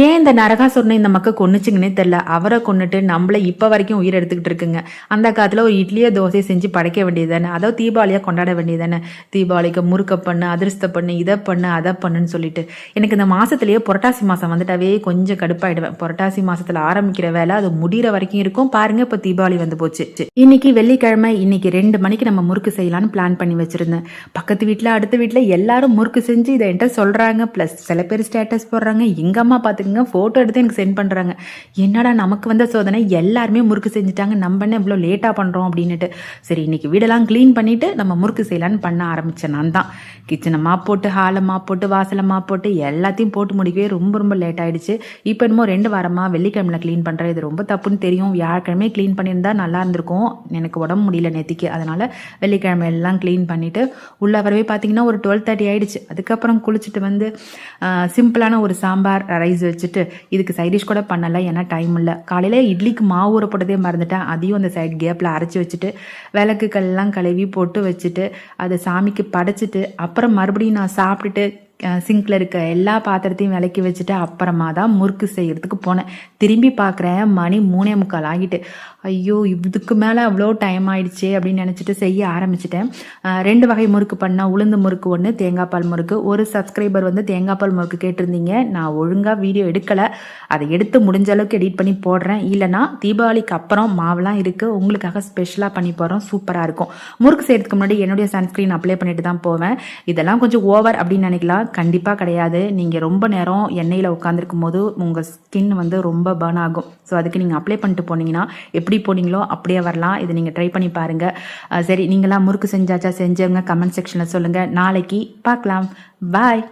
ஏன் இந்த நரகாசுரனை இந்த மக்கள் கொன்னுச்சுங்கன்னே தெரியல. அவரை கொன்னுட்டு நம்மள இப்ப வரைக்கும் உயிர் எடுத்துக்கிட்டு இருக்குங்க. அந்த காலத்துல ஒரு இட்லியோ தோசையை செஞ்சு படைக்க வேண்டியது தானே, அதாவது தீபாவளியா கொண்டாட வேண்டியது தானே. தீபாவளிக்கு முறுக்க பண்ணு, அதிர்ஷ்ட பண்ணு, இதை பண்ணு, அதை பண்ணுன்னு சொல்லிட்டு எனக்கு இந்த மாசத்துலயே புரட்டாசி மாசம் வந்துட்டாவே கொஞ்சம் கடுப்பாயிடுவேன். புரட்டாசி மாசத்துல ஆரம்பிக்கிற வேலை அது முடிகிற வரைக்கும் இருக்கும் பாருங்க. இப்ப தீபாவளி வந்து போச்சு. இன்னைக்கு வெள்ளிக்கிழமை, இன்னைக்கு 2 மணிக்கு நம்ம முறுக்கு செய்யலாம்னு பிளான் பண்ணி வச்சிருந்தேன். பக்கத்து வீட்டுல அடுத்த வீட்டுல எல்லாரும் முறுக்கு செஞ்சு இதை என்கிட்ட சொல்றாங்க. பிளஸ் சில பேர் ஸ்டேட்டஸ் போடுறாங்க. எங்க அம்மா பாத்துக்கங்க ஃபோட்டோ எடுத்து எனக்கு சென்ட் பண்ணுறாங்க. என்னடா நமக்கு வந்த சோதனை, எல்லாருமே முறுக்கு செஞ்சுட்டாங்க, நம்ம என்ன இவ்வளோ லேட்டாக பண்ணுறோம் அப்படின்னுட்டு. சரி இன்னைக்கு வீடெல்லாம் க்ளீன் பண்ணிவிட்டு நம்ம முறுக்கு செய்யலான்னு பண்ண ஆரம்பித்தேன். நான் தான் கிச்சனை மாப் போட்டு, ஹாலை மாப் போட்டு, வாசலை மாப் போட்டு எல்லாத்தையும் போட்டு முடிக்கவே ரொம்ப ரொம்ப லேட் ஆகிடுச்சு. இப்போ என்னமோ 2 வாரமாக வெள்ளிக்கிழமையில் க்ளீன் பண்ணுறேன். இது ரொம்ப தப்புன்னு தெரியும். வியாழக்கிழமை க்ளீன் பண்ணியிருந்தா நல்லா இருந்திருக்கும். எனக்கு உடம்பு முடியல நேற்றுக்கு, அதனால் வெள்ளிக்கிழமை எல்லாம் க்ளீன் பண்ணிவிட்டு உள்ளே வரவே பார்த்தீங்கன்னா ஒரு 12:30 ஆகிடுச்சு. அதுக்கப்புறம் குளிச்சுட்டு வந்து சிம்பிளான ஒரு சாம்பார் ரைஸ் வச்சுட்டு இதுக்கு சைடிஷ் கூட பண்ணலை, ஏன்னா டைம் இல்லை. காலையில் இட்லிக்கு மாவு ஊற போட்டதே மறந்துட்டேன். அதையும் அந்த சைட் கேப்பில் அரைச்சி வச்சுட்டு விளக்குக்கள்லாம் கழுவி போட்டு வச்சுட்டு அதை சாமிக்கு படைச்சிட்டு அப்புறம் மறுபடியும் நான் சாப்பிட்டுட்டு சிங்கில் இருக்க எல்லா பாத்திரத்தையும் விளக்கி வச்சுட்டு அப்புறமா தான் முறுக்கு செய்கிறதுக்கு போனேன். திரும்பி பார்க்குறேன் மணி 3:45 ஆகிட்டு. ஐயோ இதுக்கு மேலே அவ்வளோ டைம் ஆயிடுச்சு அப்படின்னு நினச்சிட்டு செய்ய ஆரம்பிச்சிட்டேன். 2 வகை முறுக்கு பண்ணால், உளுந்து முறுக்கு ஒன்று, தேங்காய் பால் முறுக்கு. ஒரு சப்ஸ்கிரைபர் வந்து தேங்காய் பால் முறுக்கு கேட்டிருந்தீங்க. நான் ஒழுங்காக வீடியோ எடுக்கலை, அதை எடுத்து முடிஞ்ச அளவுக்கு எடிட் பண்ணி போடுறேன். இல்லைனா தீபாவளிக்கு அப்புறம் மாவுலாம் இருக்குது, உங்களுக்காக ஸ்பெஷலாக பண்ணி போடுறோம். சூப்பராக இருக்கும். முறுக்கு செய்கிறதுக்கு முன்னாடி என்னுடைய சன்ஸ்க்ரீன் அப்ளை பண்ணிட்டு தான் போவேன். இதெல்லாம் கொஞ்சம் ஓவர் அப்படின்னு நினைக்கலாம், கண்டிப்பாக கிடையாது. நீங்கள் ரொம்ப நேரம் எண்ணெயில் உட்காந்துருக்கும் போது உங்கள் ஸ்கின் வந்து ரொம்ப பர்ன் ஆகும். ஸோ அதுக்கு நீங்கள் அப்ளை பண்ணிட்டு போனீங்கன்னா எப்படி போனீங்களோ அப்படியே வரலாம். இதை நீங்கள் ட்ரை பண்ணி பாருங்கள். சரி நீங்களாம் முறுக்கு செஞ்சாச்சா? செஞ்சவங்க கமெண்ட் செக்ஷனில் சொல்லுங்கள். நாளைக்கு பார்க்கலாம். பாய்.